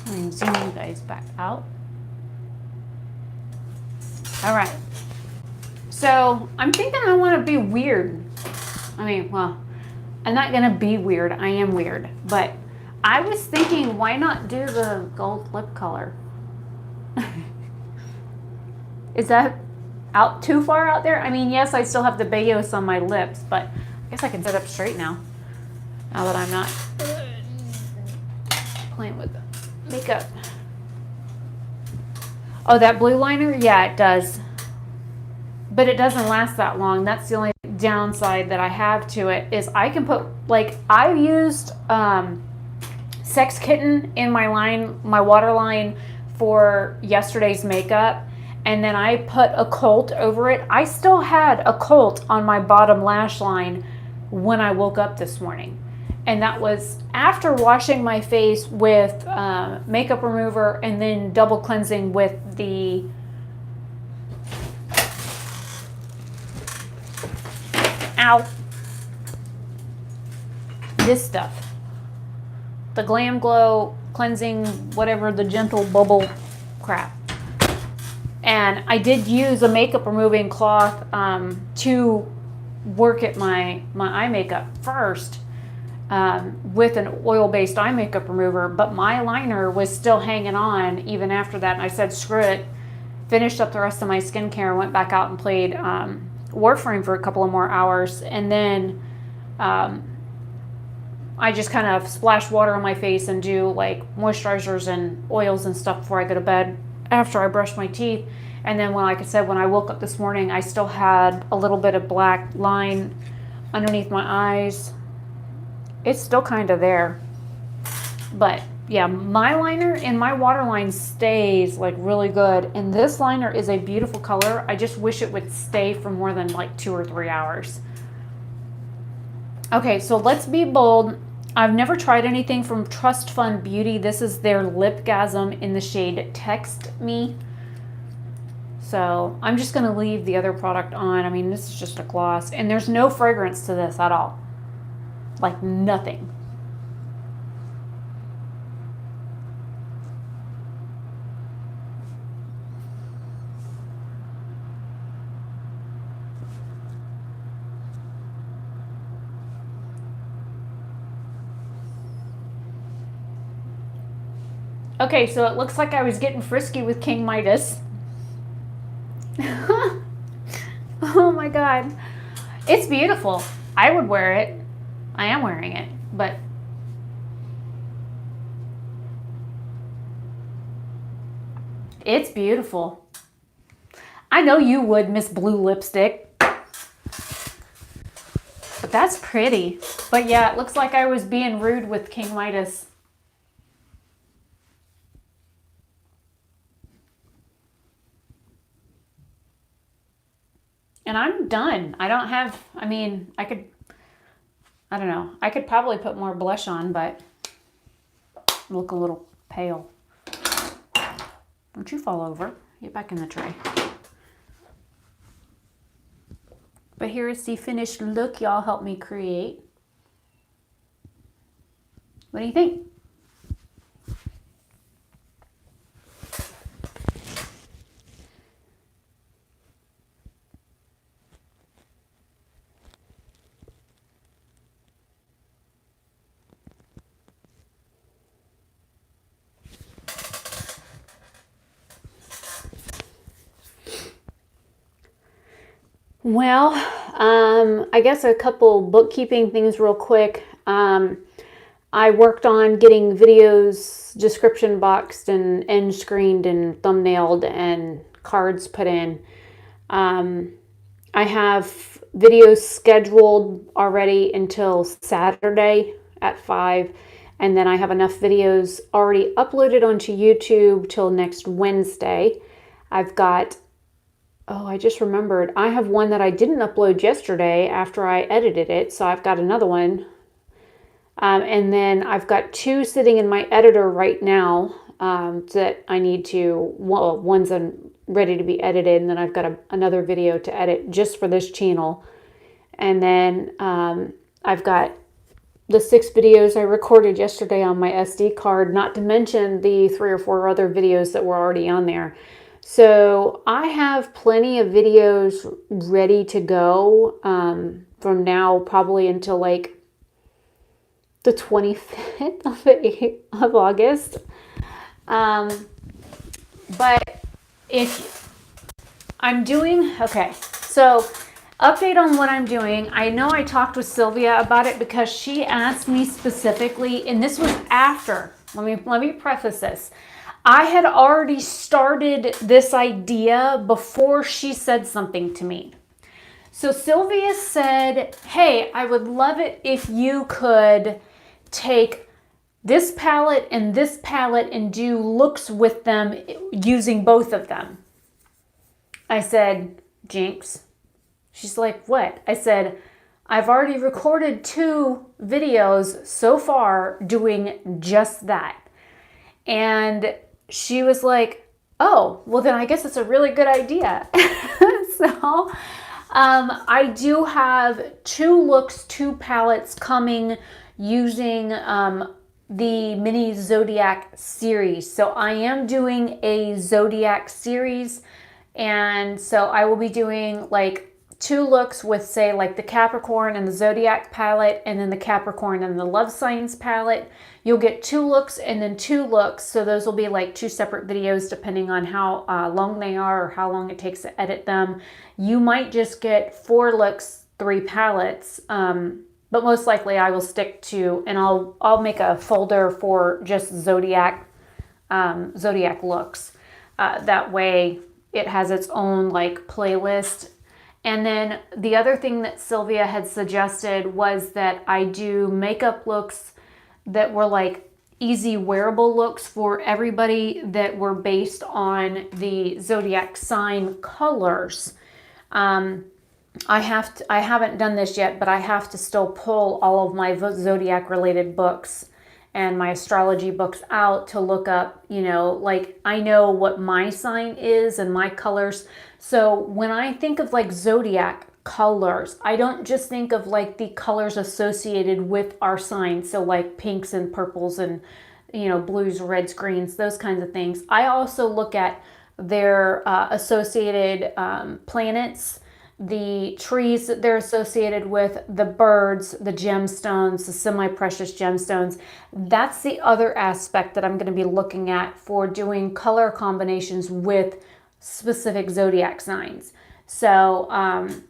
Let me zoom you guys back out. All right. So I'm thinking I want to be weird. I mean, well, I'm not going to be weird. I am weird. But I was thinking, why not do the gold lip color? Is that out too far out there? I mean, yes, I still have the Bayos on my lips, but I guess I can sit up straight now. Now that I'm not playing with the makeup. Oh, that blue liner? Yeah, it does. But it doesn't last that long. That's the only downside that I have to it, is I can put, like, I've used Sex Kitten in my line, my waterline for yesterday's makeup, and then I put a Cult over it. I still had a Cult on my bottom lash line when I woke up this morning. And that was after washing my face with makeup remover and then double cleansing with the this stuff. The Glam Glow cleansing, whatever, the gentle bubble crap. And I did use a makeup removing cloth to work at my eye makeup first with an oil-based eye makeup remover, but my liner was still hanging on even after that. And I said, screw it. Finished up the rest of my skincare, went back out and played Warframe for a couple of more hours, and then I just kind of splash water on my face and do like moisturizers and oils and stuff before I go to bed after I brush my teeth. And then like I said, when I woke up this morning, I still had a little bit of black line underneath my eyes. It's still kind of there. But yeah, my liner and my waterline stays like really good. And this liner is a beautiful color. I just wish it would stay for more than like 2 or 3 hours. Okay, so let's be bold. I've never tried anything from Trust Fund Beauty. This is their Lipgasm in the shade Text Me. So I'm just going to leave the other product on. I mean, this is just a gloss. And there's no fragrance to this at all. Like nothing. Okay, so it looks like I was getting frisky with King Midas. Oh my God. It's beautiful. I would wear it. I am wearing it, but it's beautiful. I know you would, Miss Blue Lipstick. But that's pretty. But yeah, it looks like I was being rude with King Midas. And I'm done. I don't have, I mean, I don't know. I could probably put more blush on, but look a little pale. Don't you fall over. Get back in the tray. But here is the finished look y'all helped me create. What do you think? Well, I guess a couple bookkeeping things real quick. I worked on getting videos description boxed and end screened and thumbnailed and cards put in. I have videos scheduled already until Saturday at 5. And then I have enough videos already uploaded onto YouTube till next Wednesday. I've got, oh, I just remembered. I have one that I didn't upload yesterday after I edited it. So I've got another one. And then I've got 2 sitting in my editor right now that I need to, well, one's ready to be edited. And then I've got another video to edit just for this channel. And then I've got the 6 videos I recorded yesterday on my SD card, not to mention the 3 or 4 other videos that were already on there. So I have plenty of videos ready to go from now probably until like the 25th of August. But if I'm doing, okay, so update on what I'm doing. I know I talked with Sylvia about it because she asked me specifically, and this was after, let me preface this. I had already started this idea before she said something to me. So Sylvia said, hey, I would love it if you could take this palette and do looks with them using both of them. I said, Jinx. She's like, what? I said, I've already recorded 2 videos so far doing just that. And she was like, oh, well then I guess it's a really good idea. So I do have 2 looks, 2 palettes coming using the mini Zodiac series. So I am doing a Zodiac series. And so I will be doing like 2 looks with, say, like the Capricorn and the Zodiac palette, and then the Capricorn and the Love Signs palette. You'll get 2 looks and then 2 looks. So those will be like 2 separate videos depending on how long they are or how long it takes to edit them. You might just get 4 looks, 3 palettes, but most likely I will stick to, and I'll make a folder for just Zodiac looks. That way it has its own like playlist. And then the other thing that Sylvia had suggested was that I do makeup looks that were like easy wearable looks for everybody that were based on the Zodiac sign colors. I haven't done this yet, but I have to still pull all of my Zodiac related books and my astrology books out to look up, you know, like I know what my sign is and my colors. So when I think of like Zodiac colors, I don't just think of like the colors associated with our sign. So like pinks and purples and, you know, blues, reds, greens, those kinds of things. I also look at their associated planets, the trees that they're associated with, the birds, the gemstones, the semi-precious gemstones. That's the other aspect that I'm going to be looking at for doing color combinations with specific Zodiac signs. So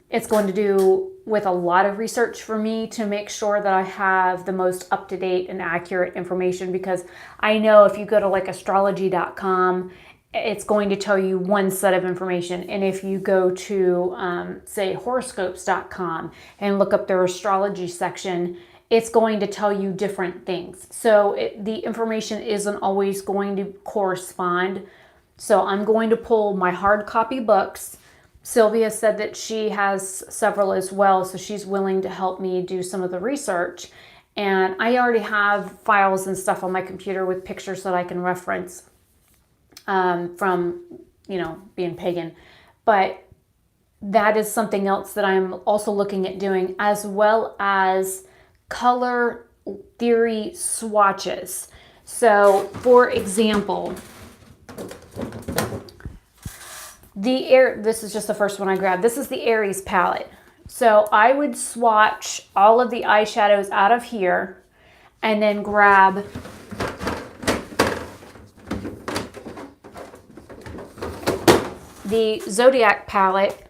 it's going to do with a lot of research for me to make sure that I have the most up-to-date and accurate information, because I know if you go to like astrology.com, it's going to tell you one set of information. And if you go to, say, horoscopes.com and look up their astrology section, it's going to tell you different things. So the information isn't always going to correspond. So I'm going to pull my hard copy books. Sylvia said that she has several as well, so she's willing to help me do some of the research. And I already have files and stuff on my computer with pictures that I can reference from, you know, being pagan. But that is something else that I'm also looking at doing, as well as color theory swatches. So for example, this is just the first one I grabbed. This is the Aries palette. So I would swatch all of the eyeshadows out of here and then grab the Zodiac palette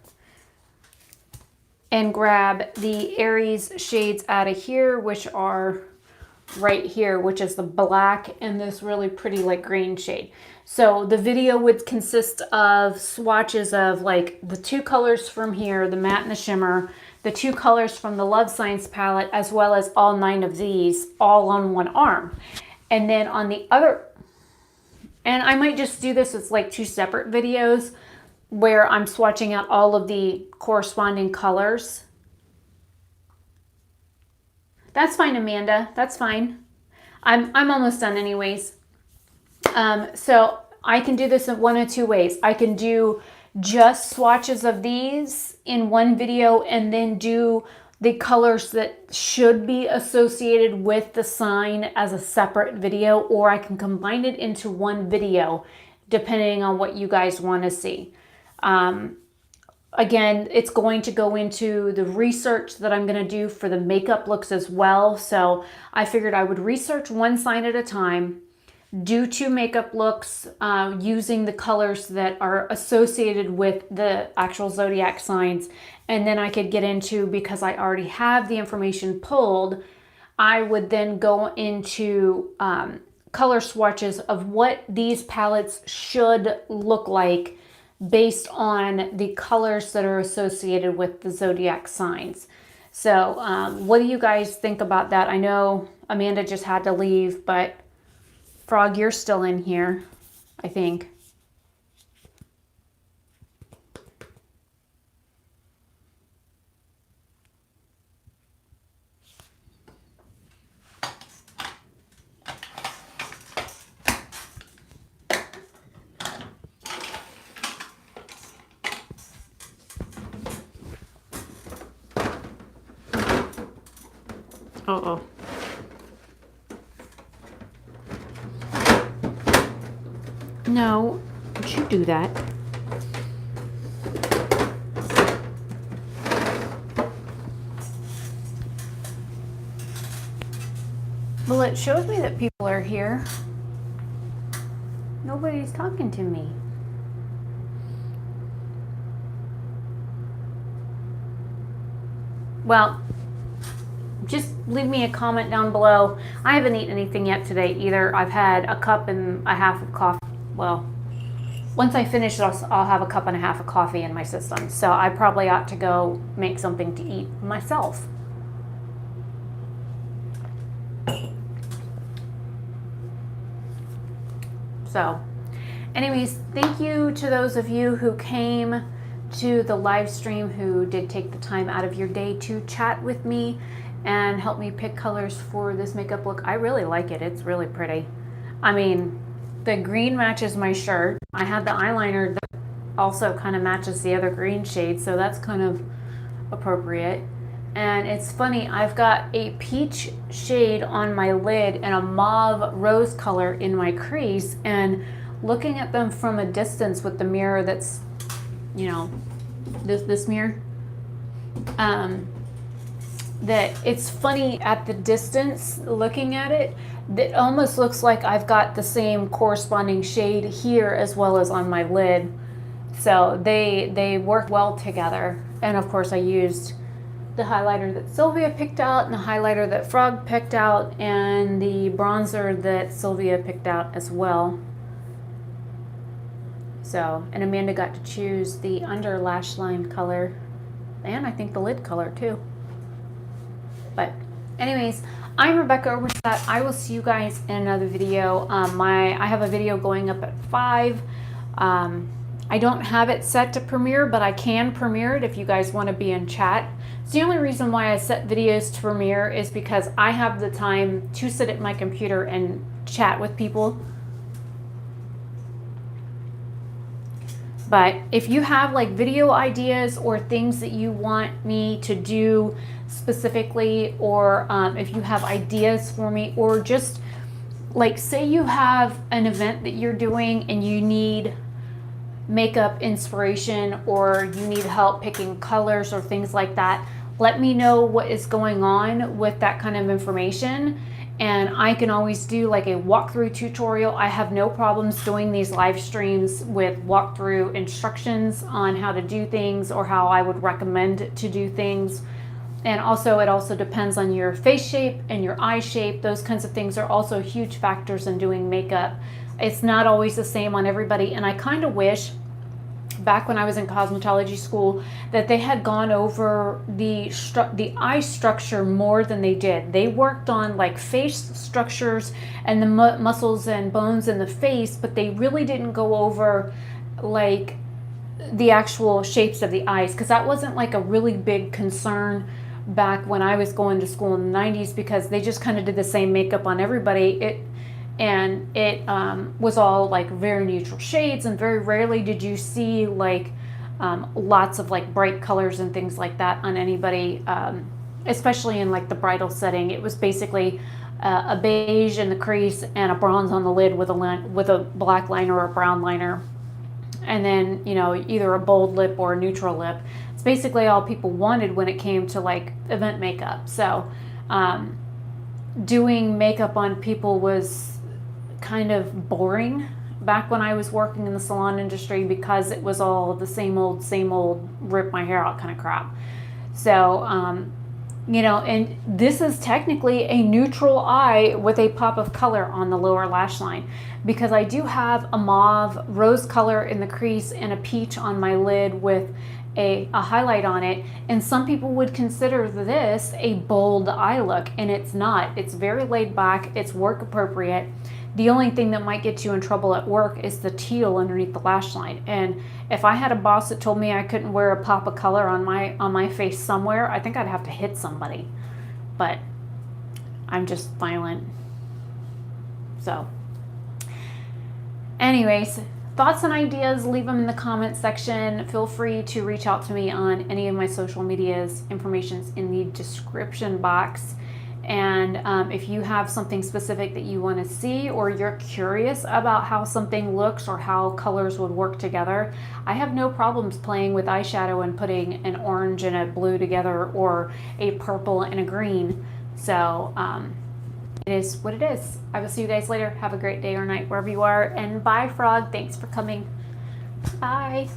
and grab the Aries shades out of here, which are right here, which is the black and this really pretty like green shade. So the video would consist of swatches of like the 2 colors from here, the matte and the shimmer, the 2 colors from the Love Signs palette, as well as all 9 of these all on one arm. And then on the other, and I might just do this as like 2 separate videos where I'm swatching out all of the corresponding colors. That's fine, Amanda. That's fine. I'm almost done anyways. So I can do this in one of 2 ways. I can do just swatches of these in one video and then do the colors that should be associated with the sign as a separate video, or I can combine it into one video depending on what you guys want to see. Again, it's going to go into the research that I'm going to do for the makeup looks as well. So I figured I would research one sign at a time, do 2 makeup looks using the colors that are associated with the actual zodiac signs. And then I could get into, because I already have the information pulled, I would then go into color swatches of what these palettes should look like based on the colors that are associated with the zodiac signs. So what do you guys think about that? I know Amanda just had to leave, but Frog, you're still in here, I think. Uh-oh. No, don't you do that. Well, it shows me that people are here. Nobody's talking to me. Well, just leave me a comment down below. I haven't eaten anything yet today either. I've had a cup and a half of coffee. Well, once I finish, I'll have a cup and a half of coffee in my system. So I probably ought to go make something to eat myself. So, anyways, thank you to those of you who came to the live stream, who did take the time out of your day to chat with me and help me pick colors for this makeup look. I really like it. It's really pretty. I mean, the green matches my shirt. I had the eyeliner that also kind of matches the other green shade, so that's kind of appropriate. And it's funny, I've got a peach shade on my lid and a mauve rose color in my crease, and looking at them from a distance with the mirror that's, you know, this mirror, that it's funny at the distance looking at it, that almost looks like I've got the same corresponding shade here as well as on my lid. So they work well together. And of course I used the highlighter that Sylvia picked out and the highlighter that Frog picked out and the bronzer that Sylvia picked out as well. So, and Amanda got to choose the under lash line color and I think the lid color too. But anyways, I'm Rebecca Oberstadt. I will see you guys in another video. I have a video going up at 5. I don't have it set to premiere, but I can premiere it if you guys want to be in chat. It's the only reason why I set videos to premiere is because I have the time to sit at my computer and chat with people. But if you have like video ideas or things that you want me to do specifically, or if you have ideas for me, or just like say you have an event that you're doing and you need makeup inspiration or you need help picking colors or things like that, let me know what is going on with that kind of information, and I can always do like a walkthrough tutorial. I have no problems doing these live streams with walkthrough instructions on how to do things or how I would recommend to do things. And also, it also depends on your face shape and your eye shape. Those kinds of things are also huge factors in doing makeup. It's not always the same on everybody, and I kind of wish back when I was in cosmetology school that they had gone over the eye structure more than they did. They worked on like face structures and the muscles and bones in the face, but they really didn't go over like the actual shapes of the eyes, because that wasn't like a really big concern back when I was going to school in the 90s, because they just kind of did the same makeup on everybody. It was all like very neutral shades, and very rarely did you see like lots of like bright colors and things like that on anybody especially in like the bridal setting. It was basically a beige in the crease and a bronze on the lid with a black liner or a brown liner, and then, you know, either a bold lip or a neutral lip. It's basically all people wanted when it came to like event makeup. So doing makeup on people was kind of boring back when I was working in the salon industry, because it was all the same old rip my hair out kind of crap. So you know, and this is technically a neutral eye with a pop of color on the lower lash line, because I do have a mauve rose color in the crease and a peach on my lid with a highlight on it. And some people would consider this a bold eye look, and it's not. It's very laid back, it's work appropriate. The only thing that might get you in trouble at work is the teal underneath the lash line. And if I had a boss that told me I couldn't wear a pop of color on my face somewhere, I think I'd have to hit somebody. But I'm just violent. So anyways, thoughts and ideas, leave them in the comment section. Feel free to reach out to me on any of my social medias. Information's in the description box. And if you have something specific that you want to see, or you're curious about how something looks or how colors would work together, I have no problems playing with eyeshadow and putting an orange and a blue together, or a purple and a green. So it is what it is. I will see you guys later. Have a great day or night wherever you are. And bye, Frog. Thanks for coming. Bye.